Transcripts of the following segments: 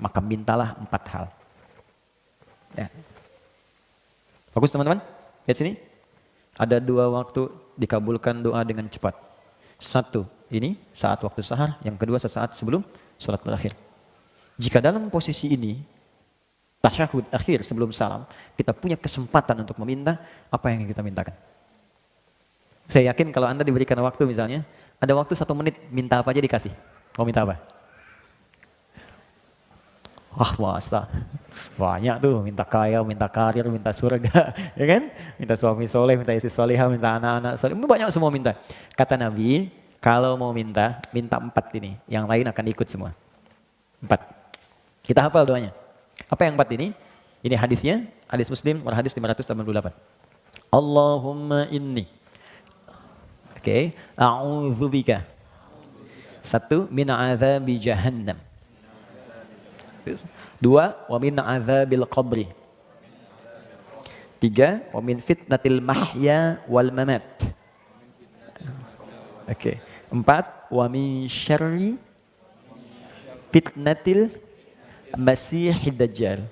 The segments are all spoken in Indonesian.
maka mintalah 4 hal. Ya. Bagus teman-teman? Lihat sini. Ada 2 waktu dikabulkan doa dengan cepat. 1, ini saat waktu sahar. Yang kedua sesaat sebelum sholat berakhir. Jika dalam posisi ini, tasyahud akhir sebelum salam, kita punya kesempatan untuk meminta apa yang kita mintakan. Saya yakin kalau Anda diberikan waktu misalnya, ada waktu 1 menit, minta apa aja dikasih. Mau minta apa? Wah, masa banyak tuh, minta kaya, minta karir, minta surga, ya kan? Minta suami soleh, minta istri solehah, minta anak-anak soleh, banyak semua minta. Kata Nabi, kalau mau minta 4 ini, yang lain akan ikut semua. 4. Kita hafal doanya. Apa yang 4 ini? Ini hadisnya, hadis Muslim, hadis 588. Allahumma inni, oke, a'udzubika. 1, min adzabi jahannam. 2, wa min adzabil qabri. 3, wa min fitnatil mahya wal mamat. Oke. 4, wa min syarri fitnatil masihid dajjal.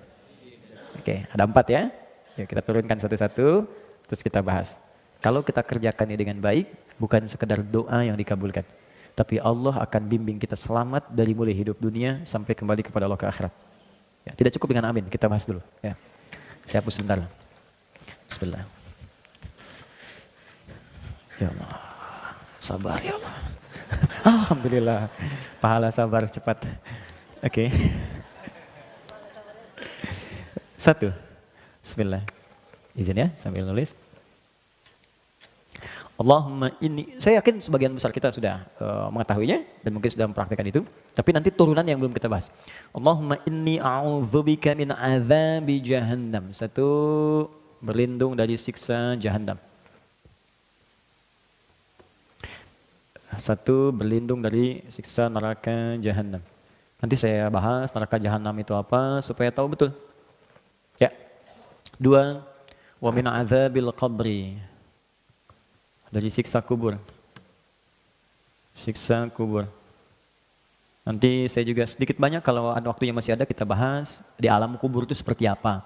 Oke, ada 4 ya. Yuk kita turunkan satu-satu, terus kita bahas. Kalau kita kerjakan ini dengan baik, bukan sekedar doa yang dikabulkan, tapi Allah akan bimbing kita selamat dari mulai hidup dunia sampai kembali kepada Allah ke akhirat. Ya, tidak cukup dengan amin, kita bahas dulu. Ya. Saya hapus sebentar. Bismillah. Ya Allah, sabar ya Allah. Alhamdulillah, pahala sabar cepat. Oke. 1. Bismillah. Izin ya, sambil nulis. Allahumma inni, saya yakin sebagian besar kita sudah mengetahuinya dan mungkin sudah mempraktikkan itu, tapi nanti turunan yang belum kita bahas. Allahumma inni a'udzubika min adzabi jahannam. 1, berlindung dari siksa jahannam. 1, berlindung dari siksa neraka jahannam. Nanti saya bahas neraka jahannam itu apa supaya tahu betul. Ya. 2, wa min adzabil qabri. Dari siksa kubur. Siksa kubur. Nanti saya juga sedikit banyak kalau ada waktunya masih ada kita bahas di alam kubur itu seperti apa.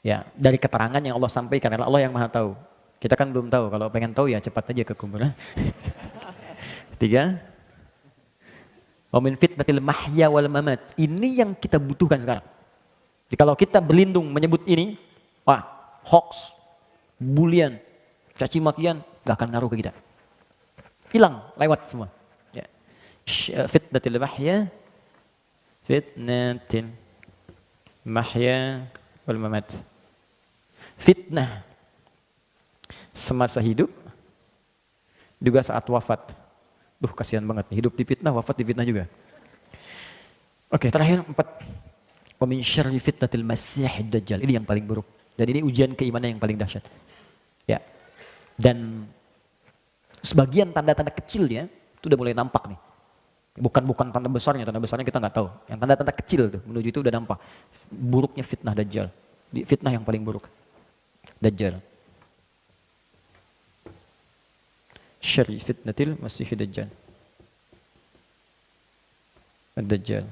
Ya, dari keterangan yang Allah sampaikan, karena Allah yang Maha tahu. Kita kan belum tahu, kalau pengen tahu ya cepat aja ke kubur. 3, wa min fitnatil mahya wal mamat. Ini yang kita butuhkan sekarang. Jadi kalau kita berlindung menyebut ini, wah, hoax, bulian, caci makian, gak akan ngaruh ke kita. Hilang, lewat semua. Ya. Fitnatil mahya, fitnatil mahya wal mamat. Fitnah semasa hidup, juga saat wafat. Kasihan banget, hidup di fitnah, wafat di fitnah juga. Oke, terakhir 4. Wa min syarri fitnatil masihid dajjal. Ini yang paling buruk. Dan ini ujian keimanan yang paling dahsyat. Ya. Dan sebagian tanda-tanda kecilnya itu udah mulai nampak nih. Bukan tanda besarnya kita nggak tahu. Yang tanda-tanda kecil tuh menuju itu udah nampak. Buruknya fitnah dajjal. Fitnah yang paling buruk. Dajjal. Syarri fitnatil masihid dajjal. Dajjal.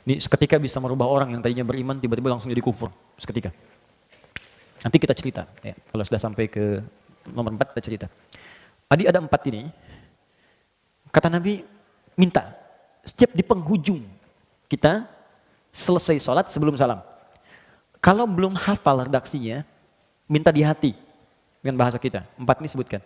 Ini seketika bisa merubah orang yang tadinya beriman tiba-tiba langsung jadi kufur. Seketika. Nanti kita cerita, ya. Kalau sudah sampai ke nomor 4 kita cerita. Tadi ada 4 ini, kata Nabi minta, setiap di penghujung kita selesai sholat sebelum salam. Kalau belum hafal redaksinya, minta di hati dengan bahasa kita. 4 ini sebutkan.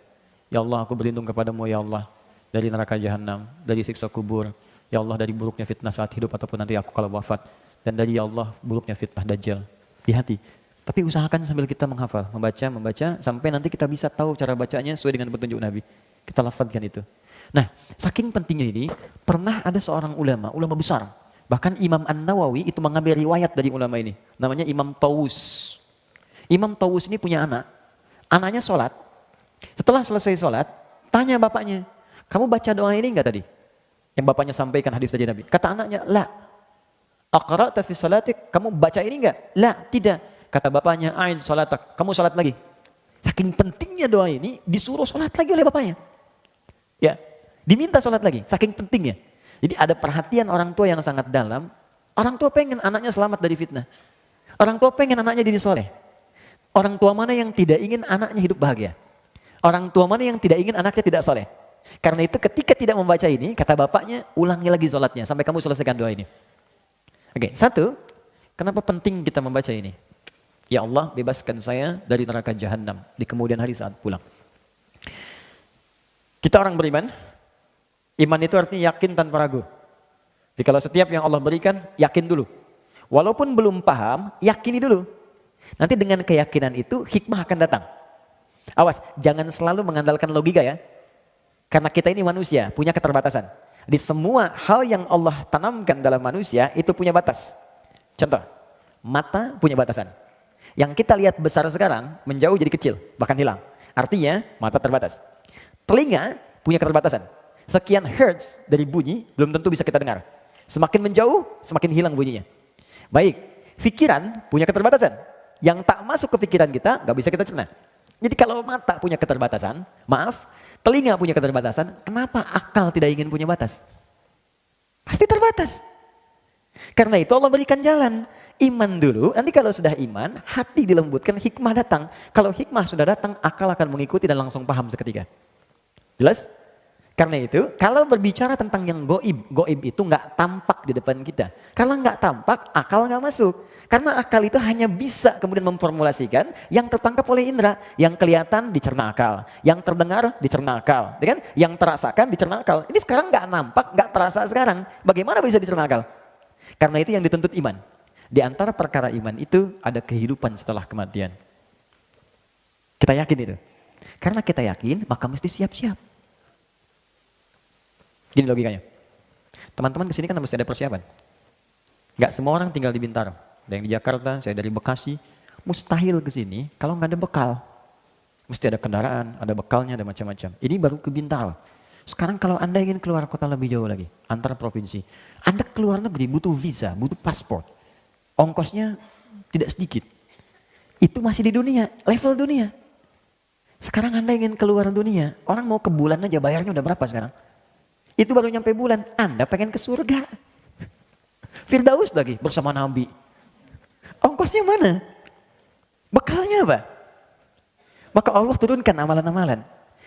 Ya Allah, aku berlindung kepadamu ya Allah dari neraka jahanam, dari siksa kubur. Ya Allah, dari buruknya fitnah saat hidup ataupun nanti aku kalau wafat. Dan dari ya Allah, buruknya fitnah dajjal. Di hati. Tapi usahakan sambil kita menghafal, membaca, sampai nanti kita bisa tahu cara bacanya sesuai dengan petunjuk Nabi. Kita lafadzkan itu. Nah, saking pentingnya ini, pernah ada seorang ulama besar. Bahkan Imam An-Nawawi itu mengambil riwayat dari ulama ini. Namanya Imam Tawus. Imam Tawus ini punya anak. Anaknya sholat. Setelah selesai sholat, tanya bapaknya, kamu baca doa ini enggak tadi? Yang bapaknya sampaikan hadis dari Nabi. Kata anaknya, la. Aqra'ta fi salatik, kamu baca ini enggak? La, tidak. Kata bapaknya, a'id sholatak, kamu sholat lagi. Saking pentingnya doa ini, disuruh sholat lagi oleh bapaknya. Ya, diminta sholat lagi, saking pentingnya. Jadi ada perhatian orang tua yang sangat dalam. Orang tua pengen anaknya selamat dari fitnah. Orang tua pengen anaknya jadi soleh. Orang tua mana yang tidak ingin anaknya hidup bahagia? Orang tua mana yang tidak ingin anaknya tidak soleh? Karena itu ketika tidak membaca ini, kata bapaknya, ulangi lagi sholatnya sampai kamu selesaikan doa ini. Oke, satu, kenapa penting kita membaca ini? Ya Allah, bebaskan saya dari neraka jahanam di kemudian hari saat pulang. Kita orang beriman, iman itu artinya yakin tanpa ragu. Jadi kalau setiap yang Allah berikan, yakin dulu. Walaupun belum paham, yakini dulu. Nanti dengan keyakinan itu, hikmah akan datang. Awas, jangan selalu mengandalkan logika ya. Karena kita ini manusia, punya keterbatasan. Di semua hal yang Allah tanamkan dalam manusia, itu punya batas. Contoh, mata punya batasan. Yang kita lihat besar sekarang, menjauh jadi kecil, bahkan hilang. Artinya, mata terbatas. Telinga punya keterbatasan. Sekian hertz dari bunyi belum tentu bisa kita dengar. Semakin menjauh, semakin hilang bunyinya. Baik, pikiran punya keterbatasan. Yang tak masuk ke pikiran kita, nggak bisa kita cerna. Jadi kalau mata punya keterbatasan, maaf, telinga punya keterbatasan, kenapa akal tidak ingin punya batas? Pasti terbatas. Karena itu Allah berikan jalan. Iman dulu, nanti kalau sudah iman, hati dilembutkan, hikmah datang. Kalau hikmah sudah datang, akal akan mengikuti dan langsung paham seketika. Jelas? Karena itu, kalau berbicara tentang yang goib itu nggak tampak di depan kita. Kalau nggak tampak, akal nggak masuk. Karena akal itu hanya bisa kemudian memformulasikan yang tertangkap oleh indera. Yang kelihatan dicerna akal, yang terdengar dicerna akal, kan? Yang terasakan dicerna akal. Ini sekarang nggak nampak, nggak terasa sekarang. Bagaimana bisa dicerna akal? Karena itu yang dituntut iman. Di antara perkara iman itu ada kehidupan setelah kematian. Kita yakin itu. Karena kita yakin, maka mesti siap-siap. Gini logikanya. Teman-teman kesini kan mesti ada persiapan. Nggak semua orang tinggal di Bintaro. Ada yang di Jakarta, saya dari Bekasi. Mustahil kesini kalau nggak ada bekal. Mesti ada kendaraan, ada bekalnya, ada macam-macam. Ini baru ke Bintaro. Sekarang kalau Anda ingin keluar kota lebih jauh lagi, antar provinsi. Anda keluar negeri butuh visa, butuh paspor. Ongkosnya tidak sedikit. Itu masih di dunia, level dunia. Sekarang Anda ingin keluar dunia, orang mau ke bulan aja bayarnya udah berapa sekarang? Itu baru nyampe bulan, Anda pengen ke surga. Firdaus lagi bersama Nabi. Ongkosnya mana? Bekalnya apa? Maka Allah turunkan amalan-amalan.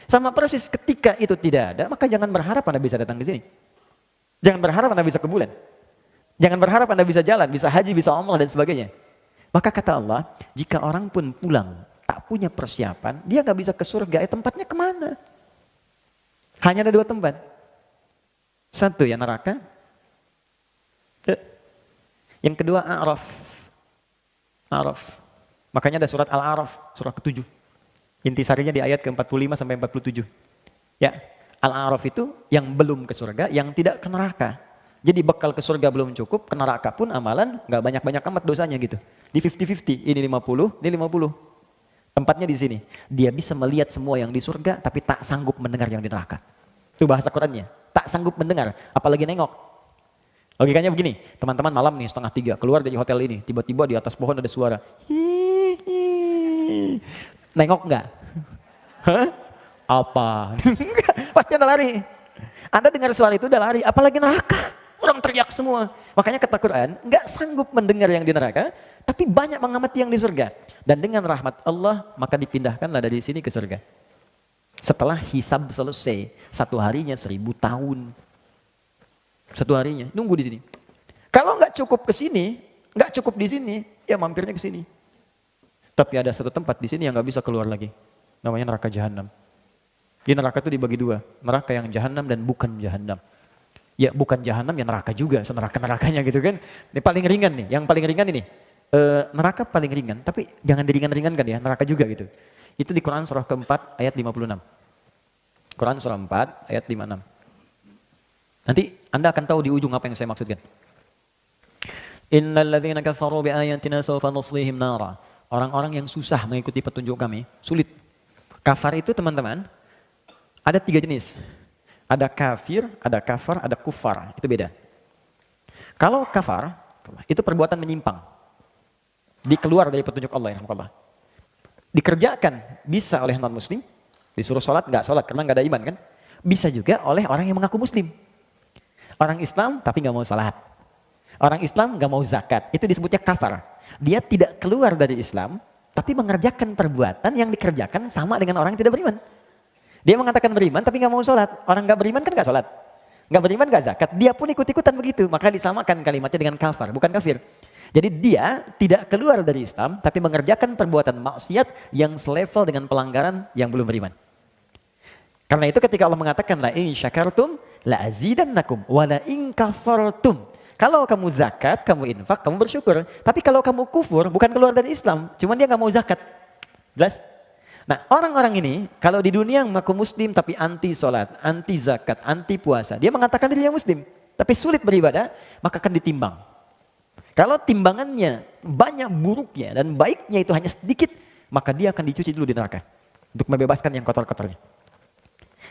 Sama persis ketika itu tidak ada, maka jangan berharap Anda bisa datang ke sini. Jangan berharap Anda bisa ke bulan. Jangan berharap Anda bisa jalan, bisa haji, bisa umrah dan sebagainya. Maka kata Allah, jika orang pun pulang tak punya persiapan, dia nggak bisa ke surga. Tempatnya kemana? Hanya ada dua tempat. Satu ya neraka. Yang kedua A'raf. A'raf. Makanya ada surat Al-A'raf, surah ke-7. Intisarinya di ayat ke-45 sampai 47. Ya, Al-A'raf itu yang belum ke surga, yang tidak ke neraka. Jadi bekal ke surga belum cukup, ke neraka pun amalan nggak banyak-banyak amat dosanya gitu. Di 50-50, ini 50, ini 50. Tempatnya di sini. Dia bisa melihat semua yang di surga, tapi tak sanggup mendengar yang di neraka. Itu bahasa Qurannya. Tak sanggup mendengar, apalagi nengok. Logikanya begini, teman-teman malam nih 2:30 keluar dari hotel ini, tiba-tiba di atas pohon ada suara. Hihihi. Nengok nggak? Hah? Apa? Pasti Anda lari. Anda dengar suara itu udah lari, apalagi neraka. Orang teriak semua. Makanya kata Quran, nggak sanggup mendengar yang di neraka, tapi banyak mengamati yang di surga. Dan dengan rahmat Allah, maka dipindahkanlah dari sini ke surga. Setelah hisab selesai, 1 harinya 1000 tahun. 1 harinya, nunggu di sini. Kalau nggak cukup ke sini, nggak cukup di sini, ya mampirnya ke sini. Tapi ada satu tempat di sini yang nggak bisa keluar lagi. Namanya neraka jahanam. Di neraka itu dibagi 2, neraka yang jahanam dan bukan jahanam. Ya bukan jahanam ya neraka juga, seneraka-nerakanya gitu kan. Ini paling ringan nih, yang paling ringan ini. Neraka paling ringan, tapi jangan diringan-ringankan ya, neraka juga gitu. Itu di Quran surah ke-4 ayat 56. Quran surah 4 ayat 56. Nanti Anda akan tahu di ujung apa yang saya maksudkan. Innal ladzina kafaru bi ayatina sawfa nuslihim nara. Orang-orang yang susah mengikuti petunjuk kami, sulit. Kafar itu teman-teman, ada 3 jenis. Ada kafir, ada kafar, ada kufar. Itu beda. Kalau kafar, itu perbuatan menyimpang. Dikeluar dari petunjuk Allah, ya Allah. Dikerjakan bisa oleh non-muslim, disuruh sholat, nggak sholat karena nggak ada iman kan. Bisa juga oleh orang yang mengaku muslim. Orang Islam tapi nggak mau sholat. Orang Islam nggak mau zakat. Itu disebutnya kafar. Dia tidak keluar dari Islam, tapi mengerjakan perbuatan yang dikerjakan sama dengan orang yang tidak beriman. Dia mengatakan beriman tapi nggak mau sholat. Orang nggak beriman kan nggak sholat. Nggak beriman nggak zakat. Dia pun ikut-ikutan begitu. Maka disamakan kalimatnya dengan kafar, bukan kafir. Jadi dia tidak keluar dari Islam, tapi mengerjakan perbuatan maksiat yang selevel dengan pelanggaran yang belum beriman. Karena itu ketika Allah mengatakan la in syakartum la azidannakum wa la in kafartum. Kalau kamu zakat, kamu infak, kamu bersyukur. Tapi kalau kamu kufur, bukan keluar dari Islam, cuman dia nggak mau zakat. Jelas? Nah, orang-orang ini kalau di dunia mengaku muslim tapi anti sholat, anti zakat, anti puasa, dia mengatakan dirinya muslim, tapi sulit beribadah, maka akan ditimbang. Kalau timbangannya banyak buruknya dan baiknya itu hanya sedikit, maka dia akan dicuci dulu di neraka untuk membebaskan yang kotor-kotornya.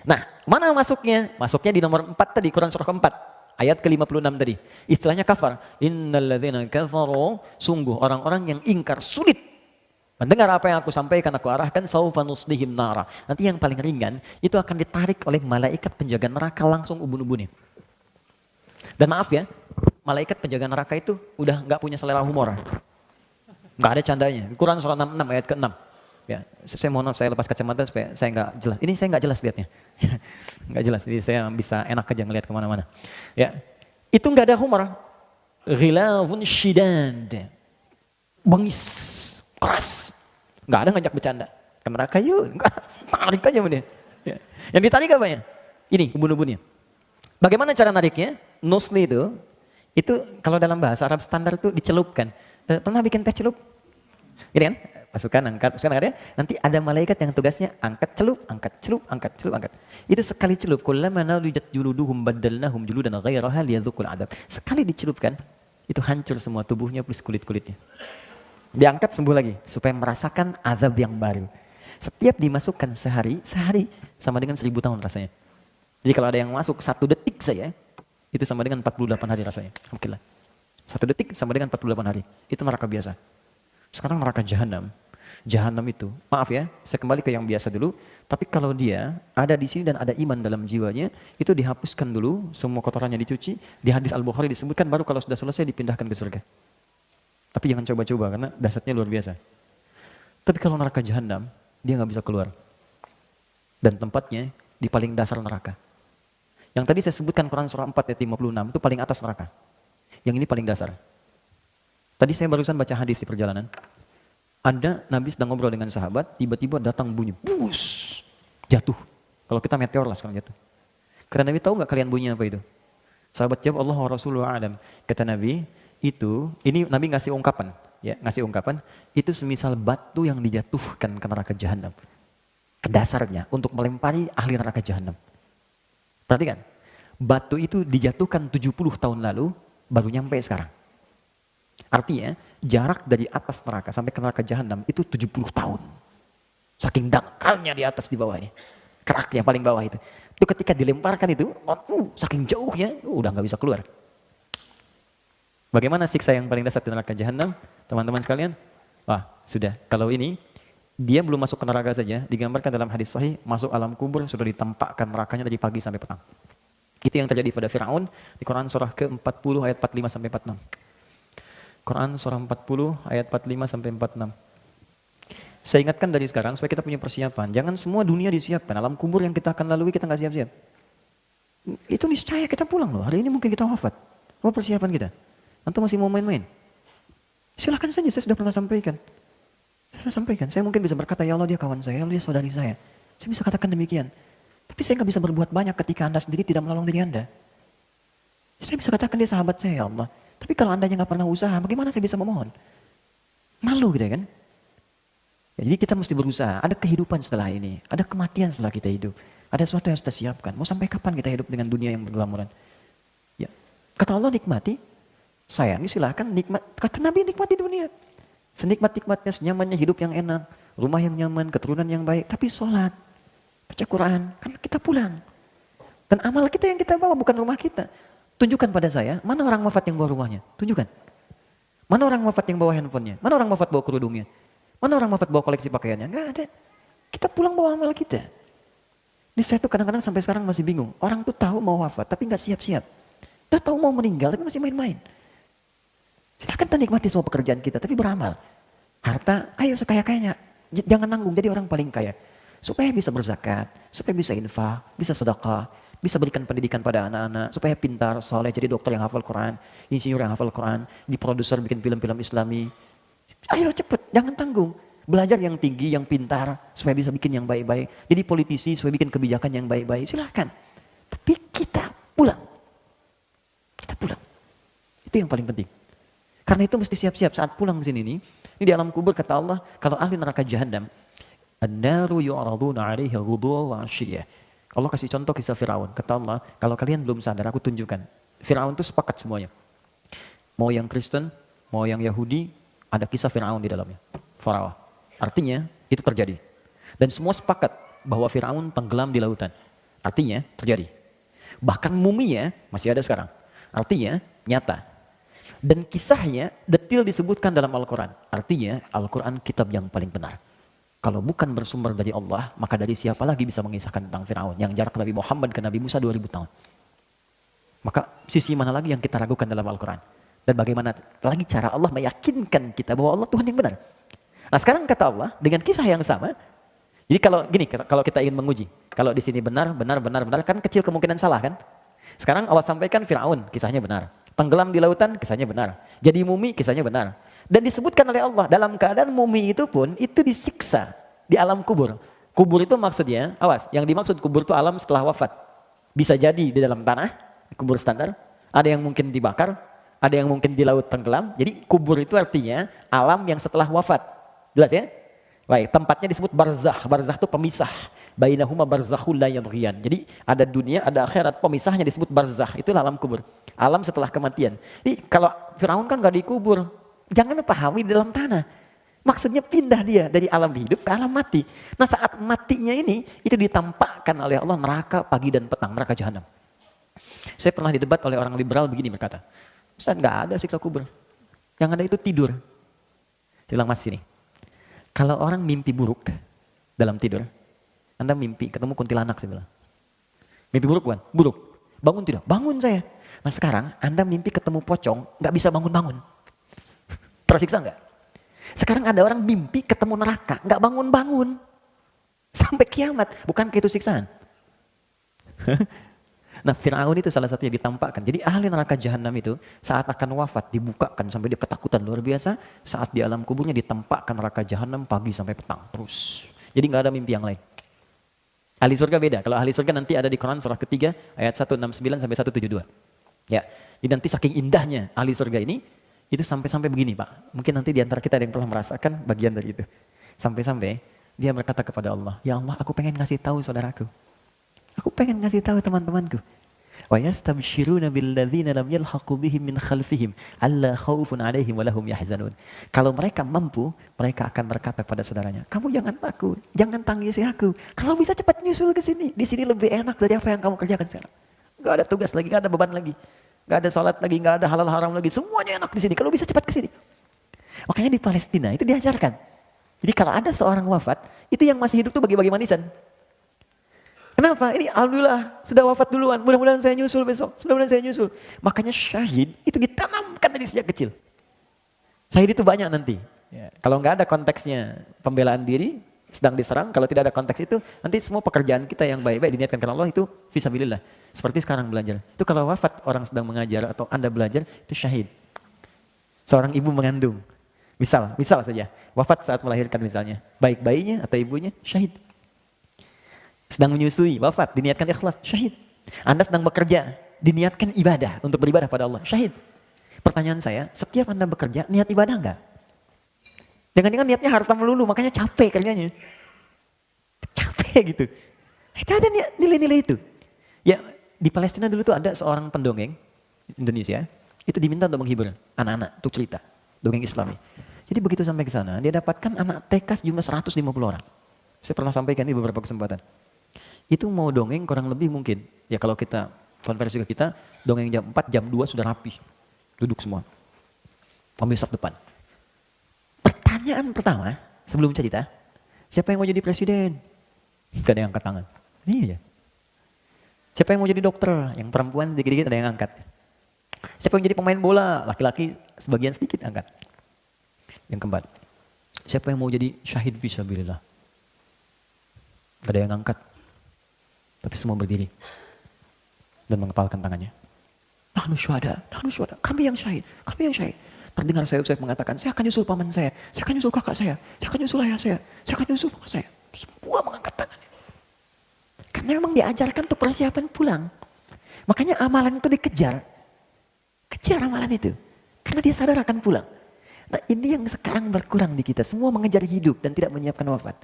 Nah, mana masuknya? Masuknya di nomor 4 tadi, Quran surah keempat, ayat ke-56 tadi. Istilahnya kafar. Innalladzina kafaru, sungguh orang-orang yang ingkar, sulit mendengar apa yang aku sampaikan, aku arahkan, saufa nuslihim nara. Nanti yang paling ringan, itu akan ditarik oleh malaikat penjaga neraka langsung ubun-ubunnya. Dan maaf ya, malaikat penjaga neraka itu udah nggak punya selera humor. Nggak ada candanya. Quran surah 66 ayat ke-6. Ya, saya mohon maaf, saya lepas kacamata supaya saya nggak jelas. Ini saya nggak jelas lihatnya. Nggak jelas, jadi saya bisa enak aja ngelihat kemana-mana. Ya, itu nggak ada humor. Ghilafun shidad. Bengis, keras. Nggak ada ngajak bercanda. Ke neraka yuk, tarik aja dia. Ya. Yang ditarik apa ya? Ini, ubun-ubunnya. Bagaimana cara nariknya? Nusli itu kalau dalam bahasa Arab standar itu dicelupkan. Pernah bikin teh celup? Ini kan? Masukkan, angkat, nanti ada malaikat yang tugasnya angkat, celup, angkat, celup, angkat, celup, angkat. Itu sekali celup, kullama nadijat juluduhum baddalnahum juludan ghairaha liyadzuqul adab. Sekali dicelupkan, itu hancur semua tubuhnya plus kulit-kulitnya. Diangkat sembuh lagi supaya merasakan azab yang baru. Setiap dimasukkan sehari sama dengan 1000 tahun rasanya. Jadi kalau ada yang masuk 1 detik saja, itu sama dengan 48 hari rasanya. Alhamdulillah. 1 detik sama dengan 48 hari. Itu neraka biasa. Sekarang neraka jahanam. Jahanam itu, maaf ya, saya kembali ke yang biasa dulu. Tapi kalau dia ada di sini dan ada iman dalam jiwanya, itu dihapuskan dulu, semua kotorannya dicuci. Di hadis Al-Bukhari disebutkan baru kalau sudah selesai dipindahkan ke surga. Tapi jangan coba-coba karena dahsyatnya luar biasa. Tapi kalau neraka jahanam, dia nggak bisa keluar. Dan tempatnya di paling dasar neraka. Yang tadi saya sebutkan Quran surah 4 ayat 56 itu paling atas neraka. Yang ini paling dasar. Tadi saya barusan baca hadis di perjalanan. Ada Nabi sedang ngobrol dengan sahabat, tiba-tiba datang bunyi, bus, jatuh. Kalau kita meteor lah sekarang jatuh. Kata Nabi, tahu nggak kalian bunyinya apa itu? Sahabat jawab, Allah wa Rasulullah a'lam. Kata Nabi, ini Nabi ngasih ungkapan, ya ngasih ungkapan, itu semisal batu yang dijatuhkan ke neraka jahanam. Ke dasarnya untuk melempari ahli neraka jahanam. Perhatikan, batu itu dijatuhkan 70 tahun lalu, baru nyampe sekarang. Artinya, jarak dari atas neraka sampai ke neraka jahanam itu 70 tahun. Saking dangkalnya di atas di bawahnya. Keraknya paling bawah itu. Itu ketika dilemparkan itu, saking jauhnya, udah nggak bisa keluar. Bagaimana siksa yang paling dasar di neraka jahanam? Teman-teman sekalian, wah sudah, kalau ini, dia belum masuk ke neraka saja, digambarkan dalam hadis sahih, masuk alam kubur, sudah ditempakkan nerakanya dari pagi sampai petang. Itu yang terjadi pada Fir'aun di Quran surah ke-40 ayat 45 sampai 46. Quran surah 40 ayat 45 sampai 46. Saya ingatkan dari sekarang supaya kita punya persiapan. Jangan semua dunia disiapkan. Alam kubur yang kita akan lalui kita nggak siap-siap. Itu niscaya kita pulang loh. Hari ini mungkin kita wafat. Apa persiapan kita? Antum masih mau main-main? Silakan saja, saya sudah pernah sampaikan. Saya mungkin bisa berkata, ya Allah dia kawan saya, ya Allah dia saudari saya. Saya bisa katakan demikian. Tapi saya nggak bisa berbuat banyak ketika Anda sendiri tidak menolong diri Anda. Saya bisa katakan dia sahabat saya, ya Allah. Tapi kalau Anda nggak pernah usaha, bagaimana saya bisa memohon? Malu gitu kan? Ya, jadi kita mesti berusaha. Ada kehidupan setelah ini, ada kematian setelah kita hidup. Ada sesuatu yang harus kita siapkan. Mau sampai kapan kita hidup dengan dunia yang bergelamuran? Ya, kata Allah nikmati, sayangi silahkan nikmat. Kata Nabi nikmati dunia. Senikmat-nikmatnya, senyamannya hidup yang enak, rumah yang nyaman, keturunan yang baik. Tapi sholat, baca Quran, kan kita pulang. Dan amal kita yang kita bawa bukan rumah kita. Tunjukkan pada saya, mana orang wafat yang bawa rumahnya? Tunjukkan. Mana orang wafat yang bawa handphonenya? Mana orang wafat bawa kerudungnya? Mana orang wafat bawa koleksi pakaiannya? Enggak ada. Kita pulang bawa amal kita. Ini saya tuh kadang-kadang sampai sekarang masih bingung. Orang tuh tahu mau wafat, tapi nggak siap-siap. Kita tahu mau meninggal tapi masih main-main. Silahkan kita nikmati semua pekerjaan kita, tapi beramal. Harta, ayo sekaya-kayanya. Jangan nanggung jadi orang paling kaya. Supaya bisa berzakat, supaya bisa infak, bisa sedekah, bisa berikan pendidikan pada anak-anak, supaya pintar, soleh, jadi dokter yang hafal Quran, insinyur yang hafal Quran, di produser bikin film-film Islami. Ayo cepet, jangan tanggung. Belajar yang tinggi, yang pintar, supaya bisa bikin yang baik-baik. Jadi politisi, supaya bikin kebijakan yang baik-baik. Silahkan. Tapi kita pulang. Kita pulang. Itu yang paling penting. Karena itu mesti siap-siap saat pulang ke sini nih. Ini di alam kubur kata Allah, kalau ahli neraka jahanam, an-naru yu'raduna 'alaiha ghuduwwan wa 'ashiyya. Allah kasih contoh kisah Firaun. Kata Allah, kalau kalian belum sadar aku tunjukkan. Firaun itu sepakat semuanya. Mau yang Kristen, mau yang Yahudi, ada kisah Firaun di dalamnya. Farawa. Artinya itu terjadi. Dan semua sepakat bahwa Firaun tenggelam di lautan. Artinya terjadi. Bahkan muminya masih ada sekarang. Artinya nyata. Dan kisahnya detil disebutkan dalam Al-Quran. Artinya Al-Quran kitab yang paling benar. Kalau bukan bersumber dari Allah, maka dari siapa lagi bisa mengisahkan tentang Firaun yang jarak Nabi Muhammad ke Nabi Musa 2000 tahun. Maka sisi mana lagi yang kita ragukan dalam Al-Quran? Dan bagaimana lagi cara Allah meyakinkan kita bahwa Allah Tuhan yang benar? Nah sekarang kata Allah dengan kisah yang sama. Jadi kalau kita ingin menguji, kalau di sini benar, kan kecil kemungkinan salah kan? Sekarang Allah sampaikan Firaun, kisahnya benar. Tenggelam di lautan, kisahnya benar. Jadi mumi, kisahnya benar. Dan disebutkan oleh Allah, dalam keadaan mumi itu pun, itu disiksa di alam kubur. Kubur itu maksudnya, awas, yang dimaksud kubur itu alam setelah wafat. Bisa jadi di dalam tanah, di kubur standar. Ada yang mungkin dibakar, ada yang mungkin di laut tenggelam. Jadi kubur itu artinya alam yang setelah wafat. Jelas ya? Baik, tempatnya disebut barzakh. Barzakh itu pemisah. Bainahuma barzakhul la yabghiyan. Jadi ada dunia, ada akhirat, pemisahnya disebut barzakh. Itulah alam kubur. Alam setelah kematian. Jadi kalau Firaun kan gak dikubur, jangan pahami di dalam tanah. Maksudnya pindah dia dari alam hidup ke alam mati. Nah saat matinya ini, itu ditampakkan oleh Allah neraka pagi dan petang, neraka jahanam. Saya pernah didebat oleh orang liberal begini berkata, Ustaz gak ada siksa kubur. Yang ada itu tidur. Saya bilang Mas sini. Kalau orang mimpi buruk dalam tidur, Anda mimpi ketemu kuntilanak saya bilang. Mimpi buruk kan? Buruk. Bangun tidak? Bangun saya. Nah sekarang Anda mimpi ketemu pocong, gak bisa bangun-bangun. Tersiksa nggak? Sekarang ada orang mimpi ketemu neraka, nggak bangun-bangun. Sampai kiamat, bukankah itu siksaan? Nah Firaun itu salah satu yang ditampakkan. Jadi ahli neraka jahanam itu saat akan wafat dibukakan sampai dia ketakutan luar biasa. Saat di alam kuburnya ditampakkan neraka jahanam pagi sampai petang terus. Jadi nggak ada mimpi yang lain. Ahli surga beda. Kalau ahli surga nanti ada di Quran surah ketiga ayat 169 sampai 172. Ya, jadi nanti saking indahnya ahli surga ini, itu sampai-sampai begini Pak. Mungkin nanti di antara kita ada yang pernah merasakan bagian dari itu. Sampai-sampai dia berkata kepada Allah, ya Allah aku pengen ngasih tahu saudaraku. Aku pengen ngasih tahu teman-temanku. Wa yastabshiruna billadzina lam yalhaqu bihim min khalfihim alla khaufun 'alaihim wa lahum yahzanun. Kalau mereka mampu, mereka akan berkata pada saudaranya, "Kamu jangan takut, jangan tangisi aku. Kalau bisa cepat nyusul ke sini. Di sini lebih enak dari apa yang kamu kerjakan sekarang." Enggak ada tugas lagi, enggak ada beban lagi. Enggak ada salat lagi, enggak ada halal haram lagi. Semuanya enak di sini. Kalau bisa cepat ke sini. Makanya di Palestina itu diajarkan. Jadi kalau ada seorang wafat, itu yang masih hidup tuh bagi-bagi manisan. Kenapa? Ini alhamdulillah sudah wafat duluan. Mudah-mudahan saya nyusul besok. Mudah-mudahan saya nyusul. Makanya syahid itu ditanamkan dari sejak kecil. Syahid itu banyak nanti. Ya. Kalau nggak ada konteksnya pembelaan diri, sedang diserang. Kalau tidak ada konteks itu, nanti semua pekerjaan kita yang baik-baik diniatkan karena Allah itu fisabilillah. Seperti sekarang belajar. Itu kalau wafat orang sedang mengajar atau Anda belajar, itu syahid. Seorang ibu mengandung. Misal saja. Wafat saat melahirkan misalnya. Baik bayinya atau ibunya, syahid. Sedang menyusui, wafat, diniatkan ikhlas, syahid. Anda sedang bekerja, diniatkan ibadah untuk beribadah pada Allah, syahid. Pertanyaan saya, setiap Anda bekerja, niat ibadah enggak? Jangan-jangan niatnya harta melulu, makanya capek kerjanya. Capek gitu. Itu ada nilai-nilai itu. Ya, di Palestina dulu tuh ada seorang pendongeng Indonesia, itu diminta untuk menghibur anak-anak, untuk cerita, dongeng Islami. Jadi begitu sampai ke sana, dia dapatkan anak TK jumlah 150 orang. Saya pernah sampaikan di beberapa kesempatan. Itu mau dongeng kurang lebih mungkin. Ya kalau kita konversi ke kita, dongeng jam 4, jam 2 sudah rapi. Duduk semua. Pemirsa depan. Pertanyaan pertama, sebelum cerita, siapa yang mau jadi presiden? Gak ada yang angkat tangan. Iya. Siapa yang mau jadi dokter? Yang perempuan sedikit-sedikit ada yang angkat. Siapa yang jadi pemain bola? Laki-laki sebagian sedikit angkat. Yang keempat, siapa yang mau jadi syahid fisabilillah? Gak ada yang angkat. Tapi semua berdiri. Dan mengepalkan tangannya. Nahnu syuhada, kami yang syahid, kami yang syahid. Terdengar saya mengatakan, saya akan nyusul paman saya akan nyusul kakak saya akan nyusul ayah saya akan nyusul bapak saya. Semua mengangkat tangannya. Karena memang diajarkan untuk persiapan pulang. Makanya amalan itu dikejar. Kejar amalan itu. Karena dia sadar akan pulang. Nah ini yang sekarang berkurang di kita. Semua mengejar hidup dan tidak menyiapkan wafat.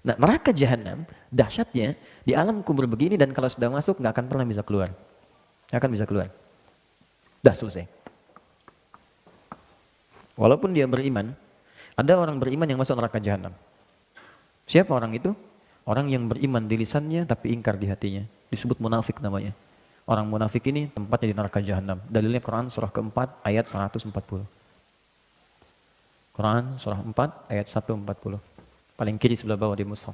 Nah neraka jahanam, dahsyatnya di alam kubur begini dan kalau sudah masuk nggak akan pernah bisa keluar. Nggak akan bisa keluar. Dah selesai. Walaupun dia beriman, ada orang beriman yang masuk neraka jahanam. Siapa orang itu? Orang yang beriman di lisannya tapi ingkar di hatinya. Disebut munafik namanya. Orang munafik ini tempatnya di neraka jahanam. Dalilnya Quran surah keempat ayat 140. Quran surah 4 ayat 140. Paling kiri sebelah bawah di mushaf.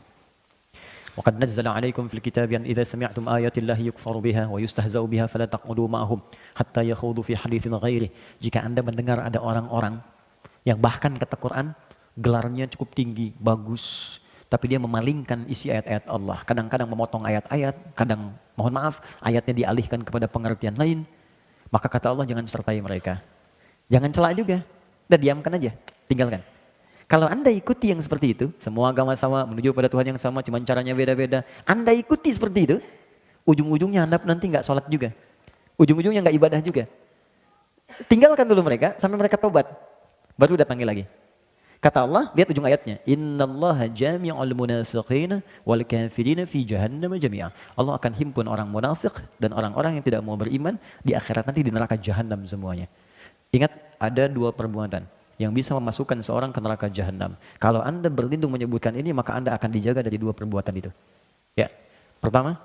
Wa qad nazzala 'alaikum fil kitabi an idza sami'tum ayatillahi yukfaru biha wa yustahza'u biha fala taqudu ma'ahum hatta yakhudu fi haditsin ghairi. Jika Anda mendengar ada orang-orang yang bahkan kata Quran gelarnya cukup tinggi, bagus, tapi dia memalingkan isi ayat-ayat Allah. Kadang-kadang memotong ayat-ayat, kadang mohon maaf ayatnya dialihkan kepada pengertian lain. Maka kata Allah jangan sertai mereka. Jangan celak juga. Udah diamkan aja, tinggalkan. Kalau Anda ikuti yang seperti itu, semua agama sama, menuju pada Tuhan yang sama, cuma caranya beda-beda. Anda ikuti seperti itu, ujung-ujungnya Anda nanti nggak sholat juga. Ujung-ujungnya nggak ibadah juga. Tinggalkan dulu mereka, sampai mereka tobat. Baru datangi lagi. Kata Allah, lihat ujung ayatnya. Innallaha jami'ul munafiqina wal kafirina fi jahannam jami'a. Allah akan himpun orang munafik dan orang-orang yang tidak mau beriman di akhirat nanti di neraka jahanam semuanya. Ingat, ada dua perbuatan yang bisa memasukkan seorang ke neraka jahanam. Kalau Anda berlindung menyebutkan ini, maka Anda akan dijaga dari dua perbuatan itu. Ya, pertama,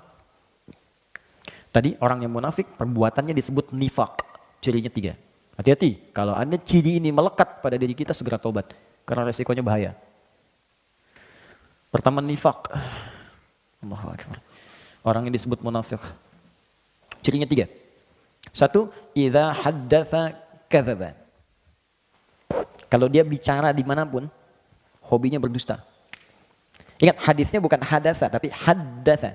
tadi orang yang munafik, perbuatannya disebut nifak. Cirinya 3. Hati-hati, kalau Anda ciri ini melekat pada diri kita, segera tobat. Karena resikonya bahaya. Pertama nifak. Allahu Akbar. Orang yang disebut munafik. Cirinya 3. 1, idza haddatsa kadzaba. Kalau dia bicara dimanapun, hobinya berdusta. Ingat hadisnya bukan hadatsa, tapi haddatsa.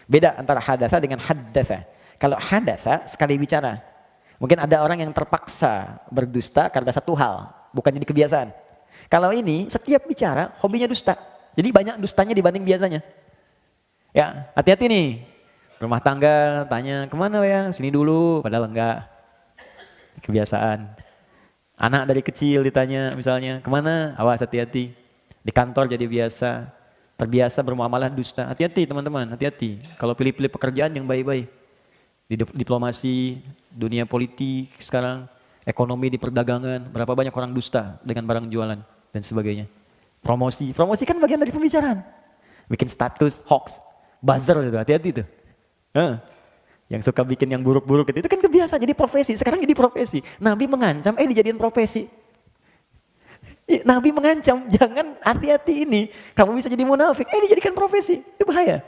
Beda antara hadatsa dengan haddatsa. Kalau hadatsa sekali bicara. Mungkin ada orang yang terpaksa berdusta karena satu hal, bukan jadi kebiasaan. Kalau ini setiap bicara hobinya dusta. Jadi banyak dustanya dibanding biasanya. Ya, hati-hati nih. Rumah tangga tanya, kemana ya? Sini dulu, padahal enggak. Kebiasaan. Anak dari kecil ditanya misalnya, kemana? Awas hati-hati. Di kantor jadi biasa. Terbiasa bermuamalah dusta. Hati-hati teman-teman, hati-hati. Kalau pilih-pilih pekerjaan yang baik-baik. Di diplomasi, dunia politik sekarang, ekonomi di perdagangan, berapa banyak orang dusta dengan barang jualan dan sebagainya. Promosi kan bagian dari pembicaraan. Bikin status, hoax, buzzer itu, hati-hati tuh. Yang suka bikin yang buruk-buruk itu kan kebiasaan, jadi profesi. Sekarang jadi profesi. Nabi mengancam, dijadiin profesi. Nabi mengancam, jangan hati-hati ini. Kamu bisa jadi munafik, dijadikan profesi. Itu bahaya.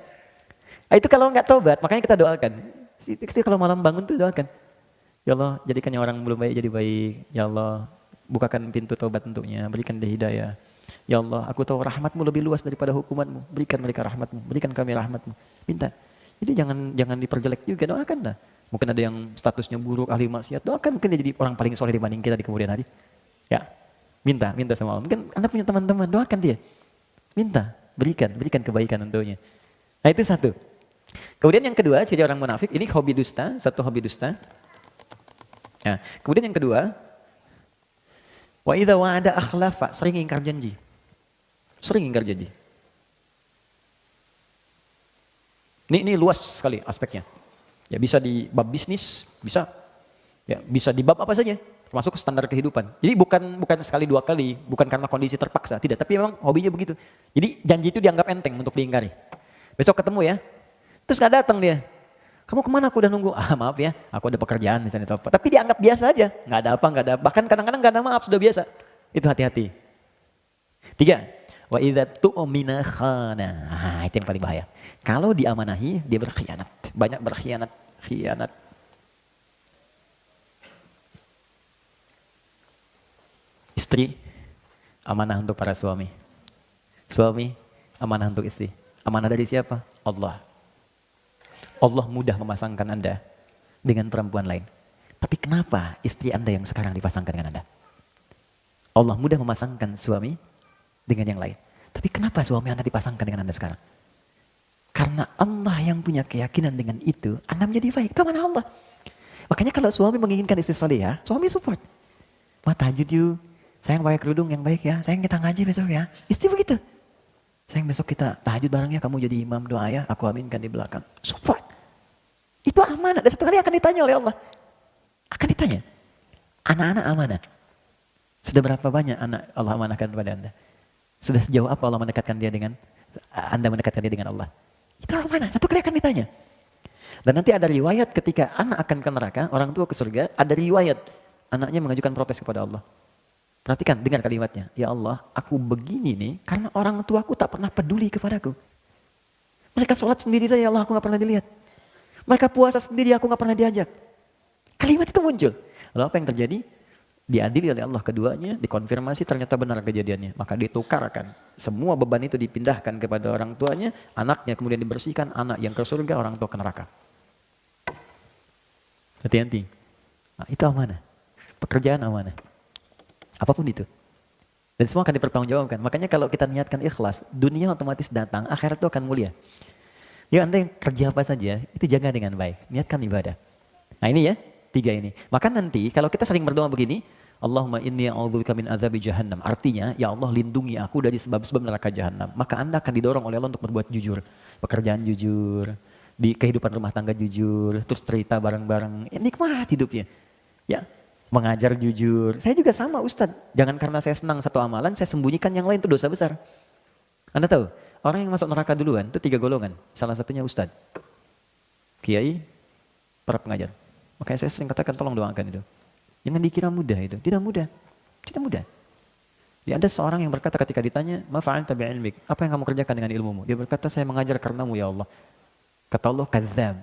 Nah, itu kalau nggak tobat, makanya kita doakan. Kalau malam bangun tuh doakan. Ya Allah, jadikan yang orang belum baik jadi baik. Ya Allah, bukakan pintu tobat untuknya, berikan dia hidayah. Ya Allah, aku tahu rahmatmu lebih luas daripada hukumanmu. Berikan mereka rahmatmu, berikan kami rahmatmu. Minta. Jadi jangan diperjelek juga, doakan dah. Mungkin ada yang statusnya buruk, ahli maksiat, doakan mungkin dia jadi orang paling soleh dibanding kita di kemudian hari. Ya, minta sama Allah. Mungkin Anda punya teman-teman, doakan dia. Minta, berikan kebaikan untuknya. Nah itu 1. Kemudian yang kedua, ciri orang munafik, ini hobi dusta, 1 hobi dusta. Nah, kemudian yang kedua, wa idza wa'ada akhlafa, sering ingkar janji. Sering ingkar janji. Ini luas sekali aspeknya. Ya bisa di bab bisnis, bisa. Ya, bisa di bab apa saja, termasuk standar kehidupan. Jadi bukan sekali 2 kali, bukan karena kondisi terpaksa, tidak, tapi memang hobinya begitu. Jadi janji itu dianggap enteng untuk diingkari. Besok ketemu ya. Terus gak datang dia. Kamu kemana? Aku udah nunggu. Maaf ya, aku ada pekerjaan misalnya. Tapi dianggap biasa aja. Gak ada apa. Bahkan kadang-kadang gak ada maaf, sudah biasa. Itu hati-hati. 3. Wa idza tu'mina khana. Itu yang paling bahaya. Kalau diamanahi, dia berkhianat. Banyak berkhianat. Khianat. Istri, amanah untuk para suami. Suami, amanah untuk istri. Amanah dari siapa? Allah. Allah mudah memasangkan Anda dengan perempuan lain. Tapi kenapa istri Anda yang sekarang dipasangkan dengan Anda? Allah mudah memasangkan suami dengan yang lain. Tapi kenapa suami Anda dipasangkan dengan Anda sekarang? Karena Allah yang punya keyakinan dengan itu, Anda menjadi baik. Itu amanah Allah. Makanya kalau suami menginginkan istri salihah, suami support. Ma tahajud yuk, sayang pakai kerudung yang baik ya, sayang kita ngaji besok ya. Istri begitu. Sayang besok kita tahajud bareng ya, kamu jadi imam doa ya, aku aminkan di belakang. Support. Itu amanah. Dan satu kali akan ditanya oleh Allah. Akan ditanya. Anak-anak amanah. Sudah berapa banyak anak Allah amanahkan kepada Anda? Sudah sejauh apa Allah mendekatkan dia dengan Anda mendekatkan dia dengan Allah? Itu amanah. Satu kali akan ditanya. Dan nanti ada riwayat ketika anak akan ke neraka, orang tua ke surga, ada riwayat anaknya mengajukan protes kepada Allah. Perhatikan, dengar kalimatnya. Ya Allah, aku begini nih karena orang tuaku tak pernah peduli kepadaku. Mereka sholat sendiri saja, ya Allah, aku gak pernah dilihat. Mereka puasa sendiri, aku gak pernah diajak. Kalimat itu muncul. Lalu apa yang terjadi? Diadili oleh Allah keduanya, dikonfirmasi ternyata benar kejadiannya. Maka ditukarkan. Semua beban itu dipindahkan kepada orang tuanya, anaknya kemudian dibersihkan, anak yang ke surga, orang tua ke neraka. Hati-hati. Nah, itu amanah. Pekerjaan amanah. Apapun itu. Dan semua akan dipertanggungjawabkan. Makanya kalau kita niatkan ikhlas, dunia otomatis datang, akhirat itu akan mulia. Ya Anda yang kerja apa saja, itu jaga dengan baik. Niatkan ibadah. Nah ini ya, 3 ini. Maka nanti kalau kita sering berdoa begini, Allahumma inni a'udzubika min adzabi jahannam. Artinya, ya Allah lindungi aku dari sebab-sebab neraka jahannam. Maka Anda akan didorong oleh Allah untuk berbuat jujur. Pekerjaan jujur, di kehidupan rumah tangga jujur, terus cerita bareng-bareng. Ya, nikmat hidupnya. Ya, mengajar jujur. Saya juga sama Ustadz. Jangan karena saya senang satu amalan, saya sembunyikan yang lain, itu dosa besar. Anda tahu, orang yang masuk neraka duluan itu 3 golongan. Salah satunya Ustadz, kiai, para pengajar. Makanya saya sering katakan tolong doakan itu. Jangan dikira mudah itu. Tidak mudah. Tidak mudah. Ya, ada seorang yang berkata ketika ditanya, ma fa'alta bi'ilmik? Apa yang kamu kerjakan dengan ilmumu? Dia berkata, saya mengajar karenamu ya Allah. Kata Allah, kadzab.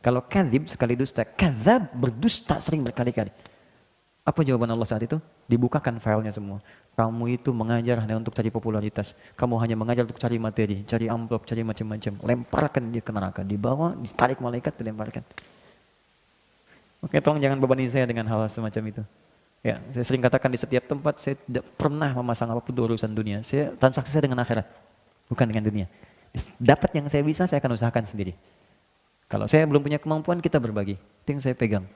Kalau kadzib sekali dusta, kadzab berdusta sering berkali-kali. Apa jawaban Allah saat itu? Dibukakan filenya semua. Kamu itu mengajar hanya untuk cari popularitas. Kamu hanya mengajar untuk cari materi, cari amplop, cari macam-macam. Lemparkan dia ke neraka. Dibawa, ditarik malaikat, dilemparkan. Oke, tolong jangan bebani saya dengan hal semacam itu. Ya, saya sering katakan di setiap tempat, saya tidak pernah memasang apapun urusan dunia. Saya transaksi saya dengan akhirat, bukan dengan dunia. Dapat yang saya bisa, saya akan usahakan sendiri. Kalau saya belum punya kemampuan, kita berbagi. Itu yang saya pegang.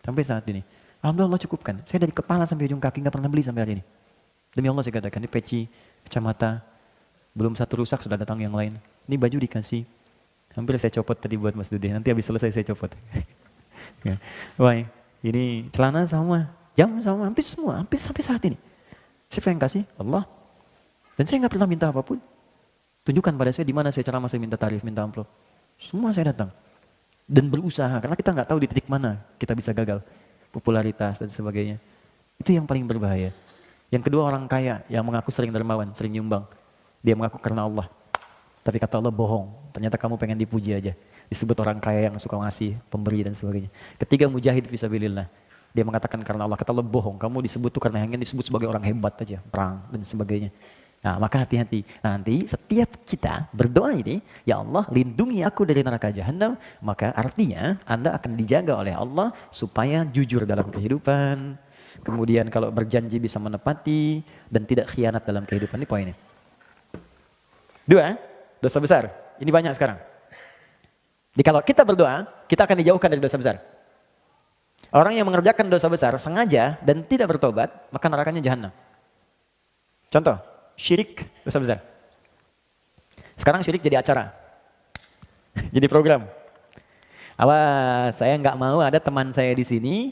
Sampai saat ini. Alhamdulillah Allah cukupkan. Saya dari kepala sampai ujung kaki nggak pernah beli sampai hari ini. Demi Allah saya katakan, ini peci, kacamata, belum satu rusak sudah datang yang lain. Ini baju dikasih. Hampir saya copot tadi buat Mas Dude. Nanti habis selesai saya copot. Ya. Wah, ini celana sama, jam sama, hampir semua, hampir sampai saat ini. Siapa yang kasih? Allah. Dan saya nggak pernah minta apapun. Tunjukkan pada saya di mana saya ceramah, saya minta tarif, minta amplop. Semua saya datang. Dan berusaha, karena kita nggak tahu di titik mana kita bisa gagal. Popularitas dan sebagainya. Itu yang paling berbahaya. Yang kedua, orang kaya yang mengaku sering dermawan, sering nyumbang. Dia mengaku karena Allah. Tapi kata Allah bohong. Ternyata kamu pengen dipuji aja. Disebut orang kaya yang suka ngasih, pemberi dan sebagainya. Ketiga, mujahid fisabilillah. Dia mengatakan karena Allah. Kata Allah bohong. Kamu disebut tuh karena hanya disebut sebagai orang hebat aja. Perang dan sebagainya. Nah, maka hati-hati. Nanti setiap kita berdoa ini, ya Allah lindungi aku dari neraka jahanam. Maka artinya Anda akan dijaga oleh Allah supaya jujur dalam kehidupan. Kemudian kalau berjanji bisa menepati dan tidak khianat dalam kehidupan. Ini poinnya. 2, dosa besar. Ini banyak sekarang. Jadi kalau kita berdoa, kita akan dijauhkan dari dosa besar. Orang yang mengerjakan dosa besar sengaja dan tidak bertobat, maka nerakanya jahanam. Contoh, syirik dosa besar. Sekarang syirik jadi acara. Jadi program. Awas, saya nggak mau ada teman saya di sini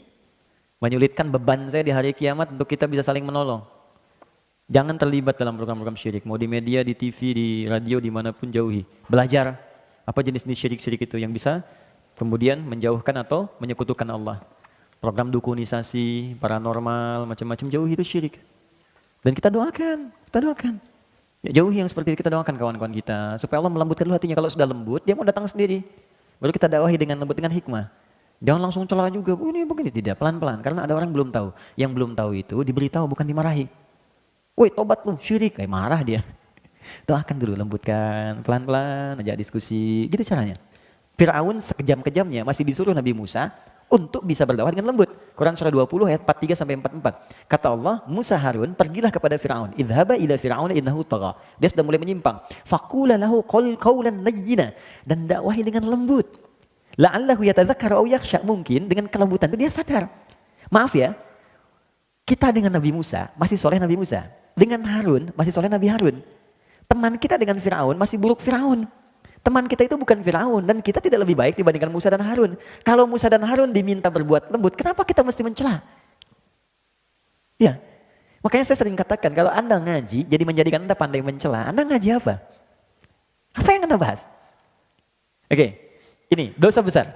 menyulitkan beban saya di hari kiamat untuk kita bisa saling menolong. Jangan terlibat dalam program-program syirik. Mau di media, di TV, di radio, dimanapun jauhi. Belajar. Apa jenis-jenis syirik-syirik itu yang bisa kemudian menjauhkan atau menyekutukan Allah. Program dukunisasi, paranormal, macam-macam jauhi itu syirik. Dan kita doakan. Ya, jauhi yang seperti itu, kita doakan kawan-kawan kita. Supaya Allah melembutkan hatinya. Kalau sudah lembut, dia mau datang sendiri. Baru kita dakwahi dengan lembut, dengan hikmah. Jangan langsung celah juga, ini begini, tidak, pelan-pelan. Karena ada orang belum tahu. Yang belum tahu itu diberitahu bukan dimarahi. Woi tobat lu, syirik, kayak marah dia. Doakan dulu, lembutkan, pelan-pelan, ajak diskusi, gitu caranya. Fir'aun sekejam-kejamnya masih disuruh Nabi Musa untuk bisa berdakwah dengan lembut. Quran surah 20 ayat 43 sampai 44. Kata Allah, Musa Harun, pergilah kepada Fir'aun. Idhaba ila Fir'aun innahu tagha. Dia sudah mulai menyimpang. Faqula lahu qawlan layyina, dan dakwahi dengan lembut. La'allahu yatadzakkar aw yakhsha, mungkin dengan kelembutan itu dia sadar. Maaf ya, kita dengan Nabi Musa masih soleh Nabi Musa. Dengan Harun masih soleh Nabi Harun. Teman kita dengan Fir'aun masih buruk Fir'aun. Teman kita itu bukan Fir'aun, dan kita tidak lebih baik dibandingkan Musa dan Harun. Kalau Musa dan Harun diminta berbuat lembut, kenapa kita mesti mencela? Ya, makanya saya sering katakan, kalau Anda ngaji, jadi menjadikan Anda pandai mencela, Anda ngaji apa? Apa yang Anda bahas? Oke, ini dosa besar.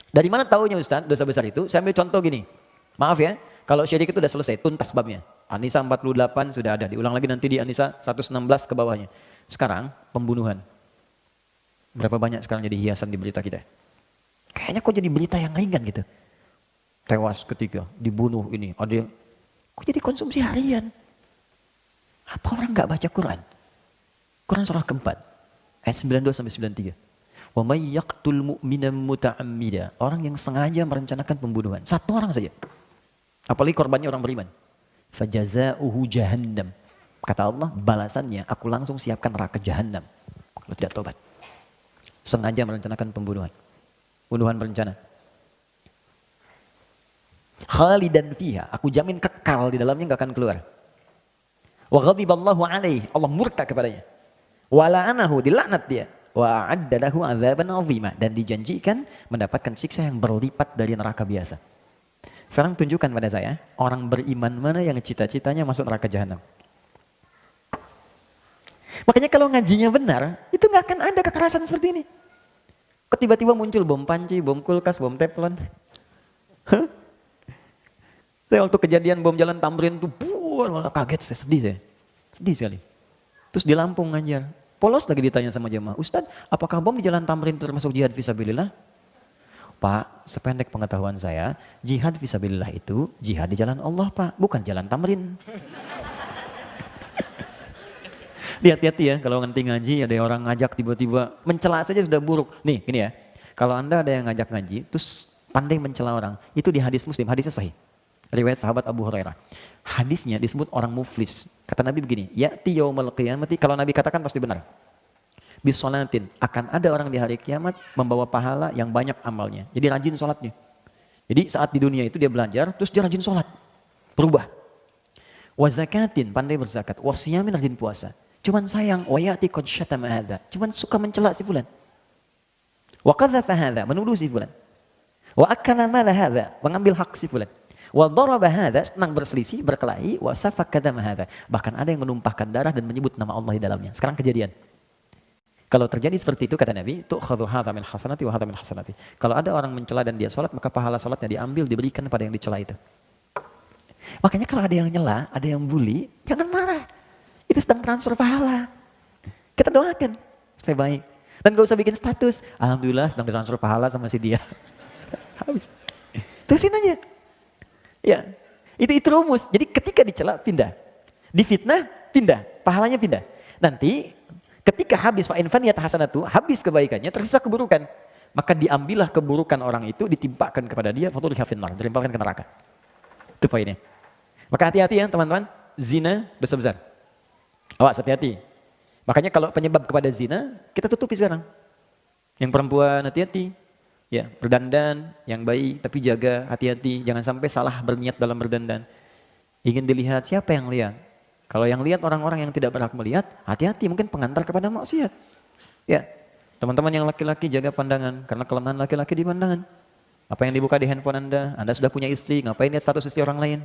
Dari mana taunya Ustaz dosa besar itu? Saya ambil contoh gini, maaf ya, kalau syirik itu udah selesai, tuntas babnya. An-Nisa 48 sudah ada, diulang lagi nanti di An-Nisa 116 ke bawahnya. Sekarang, pembunuhan. Berapa banyak sekarang jadi hiasan di berita kita? Kayaknya kok jadi berita yang ringan gitu. Tewas ketika dibunuh ini. Ada yang, kok jadi konsumsi harian? Apa orang nggak baca Quran? Quran surah keempat. Ayat 92 sampai 93. Wa may yaqtul mu'mina muta'ammida. Orang yang sengaja merencanakan pembunuhan. Satu orang saja. Apalagi korbannya orang beriman. Fajaza'uhu jahannam. Kata Allah, balasannya aku langsung siapkan neraka jahannam. Kalau tidak tobat. Sengaja merencanakan pembunuhan. Pembunuhan berencana. Khalidan fiha, aku jamin kekal di dalamnya, enggak akan keluar. Wa ghadiballahu alaihi, Allah murka kepadanya. Wa la'anahu, dilaknat dia. Wa a'adda lahu 'adzaban 'azima, dan dijanjikan mendapatkan siksa yang berlipat dari neraka biasa. Sekarang tunjukkan pada saya, orang beriman mana yang cita-citanya masuk neraka jahanam. Makanya kalau ngajinya benar, itu nggak akan ada kekerasan seperti ini. Kok tiba-tiba muncul bom panci, bom kulkas, bom teflon. Saya waktu kejadian bom jalan Tamrin itu, malah kaget, saya sedih saya. Sedih sekali. Terus di Lampung Anjar, polos lagi ditanya sama jemaah, Ustadz, apakah bom di jalan Tamrin itu termasuk jihad fisabilillah? Pak, sependek pengetahuan saya, jihad fisabilillah itu jihad di jalan Allah Pak, bukan jalan Tamrin. Hati-hati ya, kalau nanti ngaji ada orang ngajak tiba-tiba mencela saja sudah buruk. Nih, ini ya. Kalau Anda ada yang ngajak ngaji, terus pandai mencela orang, itu di hadis Muslim, hadisnya sahih. Riwayat sahabat Abu Hurairah. Hadisnya disebut orang muflis. Kata Nabi begini, ya'ti yaumal qiyamati, kalau Nabi katakan pasti benar. Bisolatin, akan ada orang di hari kiamat membawa pahala yang banyak amalnya. Jadi rajin sholatnya. Jadi saat di dunia itu dia belajar, terus dia rajin sholat. Berubah. Wa zakatin, pandai berzakat. Wa siyamin, rajin puasa. Cuman sayang, wa ya'ti qad syatama hadza. Cuman suka mencela si fulan. Wa qadzafa hadza, menuduh si fulan. Wa akala mala hadza, mengambil hak si fulan. Wa daraba hadza, senang berselisih, berkelahi, wa safaka dama hadza. Bahkan ada yang menumpahkan darah dan menyebut nama Allah di dalamnya. Sekarang kejadian. Kalau terjadi seperti itu kata Nabi, tu'khadhu hadza min hasanati wa hadza min hasanati. Kalau ada orang mencela dan dia salat, maka pahala salatnya diambil diberikan pada yang dicela itu. Makanya kalau ada yang nyela, ada yang bully, jangan marah. Itu sedang transfer pahala. Kita doakan supaya baik. Dan gak usah bikin status, alhamdulillah sedang ditransfer pahala sama si dia. Habis. Terusin aja. Ya, itu rumus. Jadi ketika dicela, pindah. Difitnah, pindah. Pahalanya pindah. Nanti ketika habis fa'in faniyat hasanatu, habis kebaikannya, tersisa keburukan. Maka diambillah keburukan orang itu, ditimpakan kepada dia, fatulika finnar, ditimpakan ke neraka. Itu poinnya. Maka hati-hati ya teman-teman, zina dosa besar. Awas hati-hati. Makanya kalau penyebab kepada zina, kita tutupi sekarang. Yang perempuan hati-hati. Ya, berdandan yang baik, tapi jaga hati-hati. Jangan sampai salah berniat dalam berdandan. Ingin dilihat, siapa yang lihat? Kalau yang lihat orang-orang yang tidak berhak melihat, hati-hati, mungkin pengantar kepada maksiat. Ya, teman-teman yang laki-laki jaga pandangan, karena kelemahan laki-laki di pandangan. Apa yang dibuka di handphone Anda sudah punya istri, ngapain lihat status istri orang lain?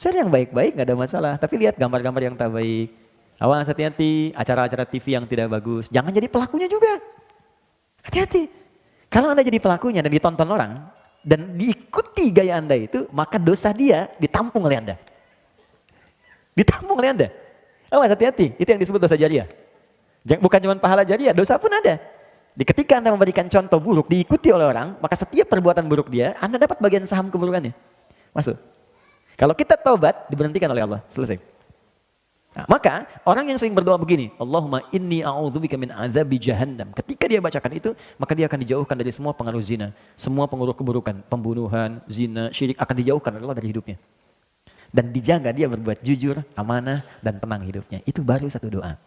Saya yang baik-baik gak ada masalah, tapi lihat gambar-gambar yang tak baik. Awas hati-hati, acara-acara TV yang tidak bagus. Jangan jadi pelakunya juga. Hati-hati. Kalau Anda jadi pelakunya dan ditonton orang, dan diikuti gaya Anda itu, maka dosa dia ditampung oleh Anda. Ditampung oleh Anda. Awas hati-hati, itu yang disebut dosa jariah. Bukan cuma pahala jariah, dosa pun ada. Ketika Anda memberikan contoh buruk diikuti oleh orang, maka setiap perbuatan buruk dia, Anda dapat bagian saham keburukannya. Masuk. Kalau kita taubat, diberhentikan oleh Allah. Selesai. Nah, maka orang yang sering berdoa begini, Allahumma inni a'udzubika min azabi jahannam. Ketika dia bacakan itu, maka dia akan dijauhkan dari semua pengaruh zina, semua pengaruh keburukan, pembunuhan, zina, syirik akan dijauhkan oleh Allah dari hidupnya. Dan dijaga dia berbuat jujur, amanah, dan tenang hidupnya. Itu baru satu doa.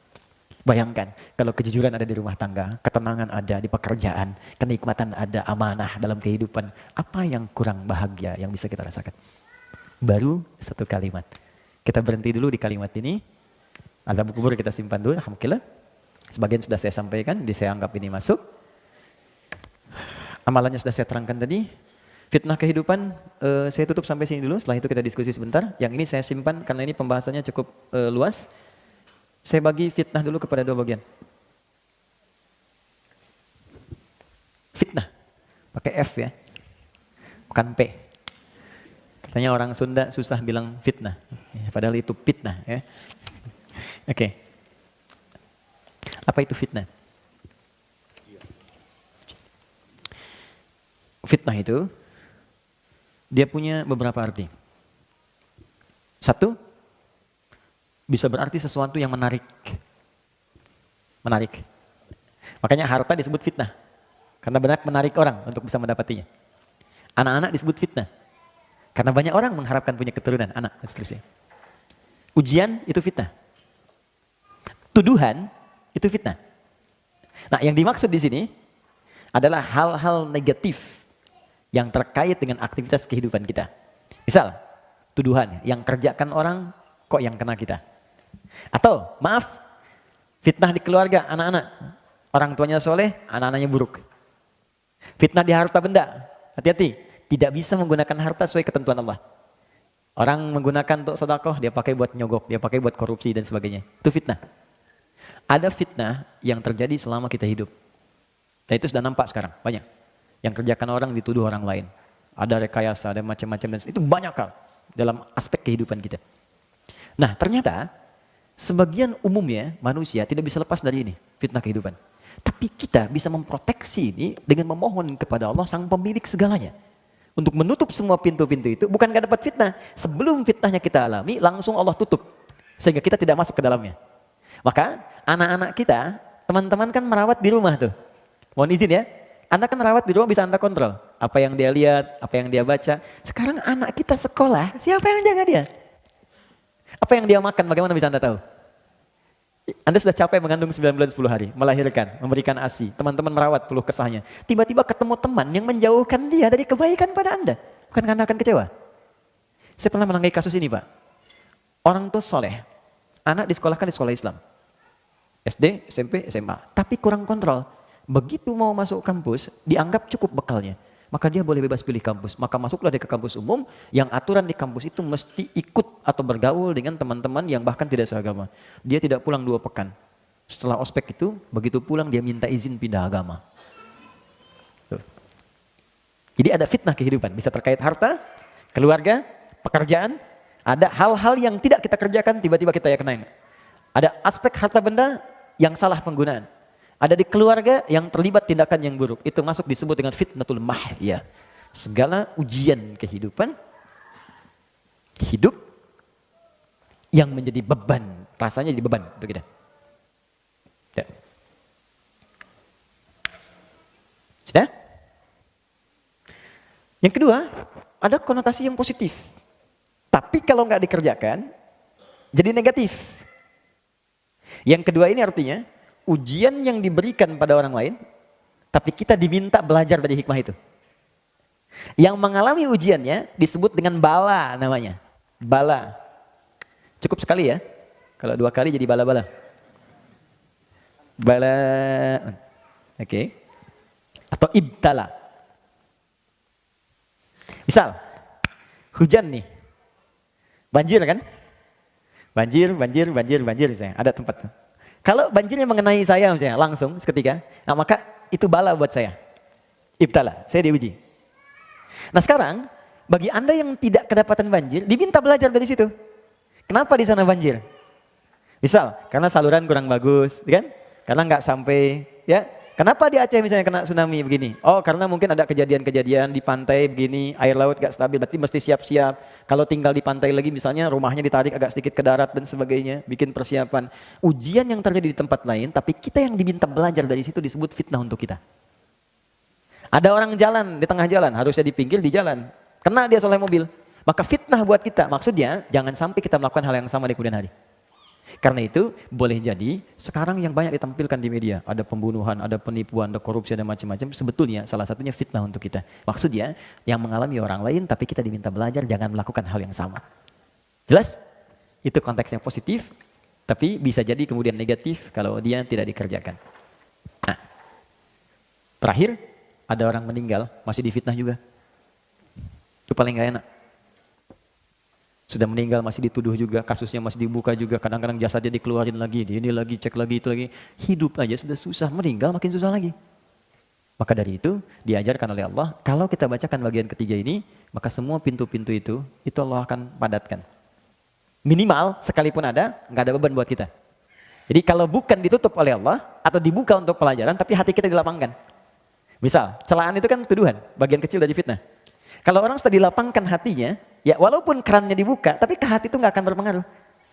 Bayangkan kalau kejujuran ada di rumah tangga, ketenangan ada di pekerjaan, kenikmatan ada, amanah dalam kehidupan. Apa yang kurang bahagia yang bisa kita rasakan? Baru satu kalimat. Kita berhenti dulu di kalimat ini. Azab kubur kita simpan dulu, alhamdulillah. Sebagian sudah saya sampaikan, jadi saya anggap ini masuk. Amalannya sudah saya terangkan tadi. Fitnah kehidupan, saya tutup sampai sini dulu, setelah itu kita diskusi sebentar. Yang ini saya simpan karena ini pembahasannya cukup luas. Saya bagi fitnah dulu kepada dua bagian. Fitnah, pakai F ya, bukan P. Katanya orang Sunda susah bilang fitnah, padahal itu fitnah ya. Oke. Apa itu fitnah? Fitnah itu dia punya beberapa arti. Satu, bisa berarti sesuatu yang menarik. Menarik. Makanya harta disebut fitnah. Karena banyak menarik orang untuk bisa mendapatinya. Anak-anak disebut fitnah. Karena banyak orang mengharapkan punya keturunan, anak, dan seterusnya. Ujian itu fitnah. Tuduhan itu fitnah. Nah, yang dimaksud di sini adalah hal-hal negatif yang terkait dengan aktivitas kehidupan kita. Misal, tuduhan yang kerjakan orang kok yang kena kita. Atau, maaf, fitnah di keluarga, anak-anak. Orang tuanya soleh, anak-anaknya buruk. Fitnah di harta benda, hati-hati. Tidak bisa menggunakan harta sesuai ketentuan Allah. Orang menggunakan untuk sedekah, dia pakai buat nyogok, dia pakai buat korupsi dan sebagainya. Itu fitnah. Ada fitnah yang terjadi selama kita hidup. Dan itu sudah nampak sekarang, banyak. Yang kerjakan orang dituduh orang lain. Ada rekayasa, ada macam-macam, dan itu banyak hal dalam aspek kehidupan kita. Nah, ternyata sebagian umumnya manusia tidak bisa lepas dari ini, fitnah kehidupan. Tapi kita bisa memproteksi ini dengan memohon kepada Allah sang pemilik segalanya. Untuk menutup semua pintu-pintu itu, bukan gak dapat fitnah. Sebelum fitnahnya kita alami, langsung Allah tutup. Sehingga kita tidak masuk ke dalamnya. Maka anak-anak kita, teman-teman kan merawat di rumah tuh. Mohon izin ya, Anda kan merawat di rumah bisa Anda kontrol. Apa yang dia lihat, apa yang dia baca. Sekarang anak kita sekolah, siapa yang jaga dia? Apa yang dia makan, bagaimana bisa Anda tahu? Anda sudah capek mengandung 9 bulan 10 hari, melahirkan, memberikan ASI, teman-teman merawat peluh kesahnya. Tiba-tiba ketemu teman yang menjauhkan dia dari kebaikan pada Anda. Bukan Anda akan kecewa? Saya pernah menangani kasus ini, Pak. Orang tua soleh, anak disekolahkan di sekolah Islam. SD, SMP, SMA. Tapi kurang kontrol. Begitu mau masuk kampus, dianggap cukup bekalnya. Maka dia boleh bebas pilih kampus. Maka masuklah dia ke kampus umum, yang aturan di kampus itu mesti ikut atau bergaul dengan teman-teman yang bahkan tidak seagama. Dia tidak pulang 2 pekan. Setelah ospek itu, begitu pulang dia minta izin pindah agama. Tuh. Jadi ada fitnah kehidupan. Bisa terkait harta, keluarga, pekerjaan. Ada hal-hal yang tidak kita kerjakan, tiba-tiba kita ya kenain. Ada aspek harta benda yang salah penggunaan. Ada di keluarga yang terlibat tindakan yang buruk. Itu masuk disebut dengan fitnatul mahya. Segala ujian kehidupan, hidup yang menjadi beban. Rasanya jadi beban untuk kita. Ya. Sudah? Yang kedua, ada konotasi yang positif. Tapi kalau nggak dikerjakan, jadi negatif. Yang kedua ini artinya, ujian yang diberikan pada orang lain, tapi kita diminta belajar dari hikmah itu. Yang mengalami ujiannya disebut dengan bala namanya. Bala. Cukup sekali ya. Kalau 2 kali jadi bala-bala. Bala. Oke. Atau ibtala. Misal, hujan nih. Banjir kan? Banjir misalnya. Ada tempat tuh. Kalau banjirnya mengenai saya misalnya langsung seketika, nah maka itu bala buat saya. Ibtala, saya diuji. Nah sekarang, bagi Anda yang tidak kedapatan banjir, diminta belajar dari situ. Kenapa di sana banjir? Misal, karena saluran kurang bagus, kan? Karena nggak sampai, ya, Kenapa di Aceh misalnya kena tsunami begini? Oh, karena mungkin ada kejadian-kejadian di pantai begini, air laut gak stabil, berarti mesti siap-siap. Kalau tinggal di pantai lagi misalnya rumahnya ditarik agak sedikit ke darat dan sebagainya, bikin persiapan. Ujian yang terjadi di tempat lain, tapi kita yang diminta belajar dari situ disebut fitnah untuk kita. Ada orang jalan di tengah jalan, harusnya di pinggir di jalan. Kena dia oleh mobil. Maka fitnah buat kita. Maksudnya jangan sampai kita melakukan hal yang sama di kemudian hari. Karena itu boleh jadi sekarang yang banyak ditampilkan di media. Ada pembunuhan, ada penipuan, ada korupsi, ada macam-macam. Sebetulnya salah satunya fitnah untuk kita. Maksudnya yang mengalami orang lain tapi kita diminta belajar jangan melakukan hal yang sama. Jelas? Itu konteks yang positif. Tapi bisa jadi kemudian negatif kalau dia tidak dikerjakan. Nah, terakhir ada orang meninggal masih difitnah juga. Itu paling gak enak. Sudah meninggal masih dituduh juga, kasusnya masih dibuka juga, kadang-kadang jasadnya dikeluarin lagi, ini lagi, cek lagi, itu lagi. Hidup aja sudah susah, meninggal makin susah lagi. Maka dari itu diajarkan oleh Allah, kalau kita bacakan bagian ketiga ini, maka semua pintu-pintu itu Allah akan padatkan. Minimal sekalipun ada, nggak ada beban buat kita. Jadi kalau bukan ditutup oleh Allah, atau dibuka untuk pelajaran, tapi hati kita dilapangkan. Misal, celaan itu kan tuduhan, bagian kecil dari fitnah. Kalau orang sudah dilapangkan hatinya, ya walaupun kerannya dibuka, tapi ke hati itu nggak akan berpengaruh.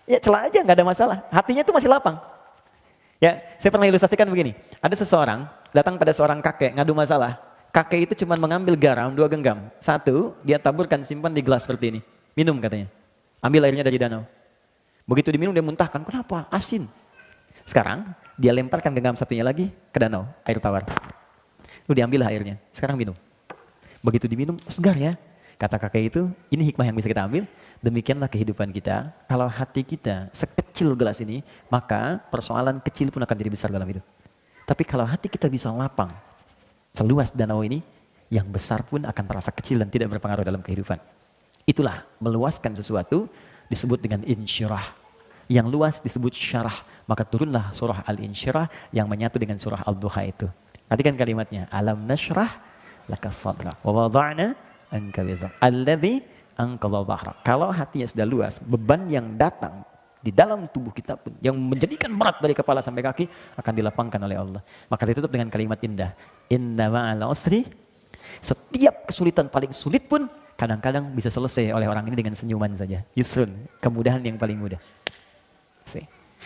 Ya celah aja nggak ada masalah, hatinya itu masih lapang. Ya, saya pernah ilustrasikan begini. Ada seseorang datang pada seorang kakek ngadu masalah. Kakek itu cuma mengambil garam 2 genggam. 1, dia taburkan simpan di gelas seperti ini. Minum katanya. Ambil airnya dari danau. Begitu diminum dia muntahkan. Kenapa? Asin. Sekarang dia lemparkan genggam satunya lagi ke danau, air tawar. Lalu diambil airnya. Sekarang minum. Begitu diminum, segar ya. Kata kakek itu, ini hikmah yang bisa kita ambil. Demikianlah kehidupan kita. Kalau hati kita sekecil gelas ini, maka persoalan kecil pun akan jadi besar dalam hidup. Tapi kalau hati kita bisa lapang, seluas danau ini, yang besar pun akan terasa kecil dan tidak berpengaruh dalam kehidupan. Itulah meluaskan sesuatu disebut dengan insyirah. Yang luas disebut syarah. Maka turunlah surah Al-Insyirah yang menyatu dengan surah Al-Duha itu. Perhatikan kalimatnya. Alam nashrah laka sadra wa wada'na anka wizrak alladzi anqadha dhahrak. Kalau hatinya sudah luas, beban yang datang di dalam tubuh kita pun yang menjadikan berat dari kepala sampai kaki akan dilapangkan oleh Allah. Maka ditutup dengan kalimat indah. Inna ma'al usri. Setiap kesulitan paling sulit pun kadang-kadang bisa selesai oleh orang ini dengan senyuman saja. Yusrun, kemudahan yang paling mudah.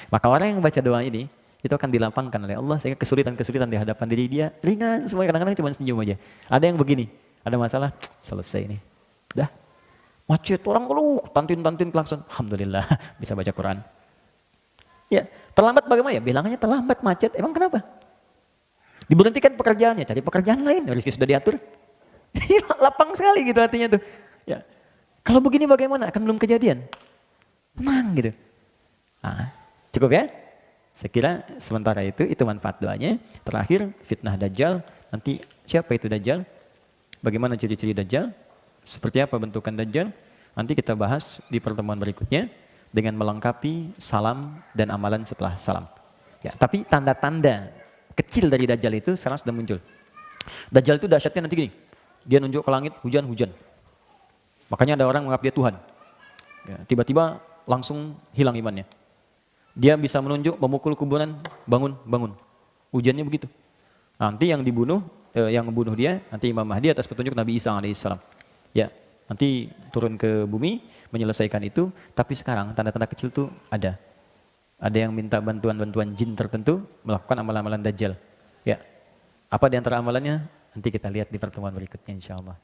Maka orang yang baca doa ini itu akan dilapangkan oleh Allah sehingga kesulitan-kesulitan di hadapan diri dia ringan semua, kadang-kadang cuma senyum aja. Ada yang begini, ada masalah, selesai ini. Udah. Macet orang ngeluh, tantin klakson. Alhamdulillah bisa baca Quran. Ya, terlambat bagaimana ya? Bilangannya terlambat macet. Emang kenapa? Diberhentikan pekerjaannya, cari pekerjaan lain, rezeki sudah diatur. Lapang sekali gitu hatinya tuh. Ya. Kalau begini bagaimana? Akan belum kejadian. Tenang gitu. Nah, cukup ya? Saya kira sementara itu manfaat doanya. Terakhir, fitnah Dajjal. Nanti siapa itu Dajjal? Bagaimana ciri-ciri Dajjal? Seperti apa bentukan Dajjal? Nanti kita bahas di pertemuan berikutnya dengan melengkapi salam dan amalan setelah salam. Ya, tapi tanda-tanda kecil dari Dajjal itu sekarang sudah muncul. Dajjal itu dahsyatnya nanti gini. Dia nunjuk ke langit, hujan-hujan. Makanya ada orang menganggap dia Tuhan. Ya, tiba-tiba langsung hilang imannya. Dia bisa menunjuk, memukul kuburan, bangun. Ujiannya begitu. Nanti yang dibunuh, yang membunuh dia, nanti Imam Mahdi atas petunjuk Nabi Isa alaihissalam. Ya, nanti turun ke bumi, menyelesaikan itu. Tapi sekarang tanda-tanda kecil tuh ada. Ada yang minta bantuan jin tertentu, melakukan amalan-amalan Dajjal. Ya, apa di antara amalannya? Nanti kita lihat di pertemuan berikutnya insya Allah.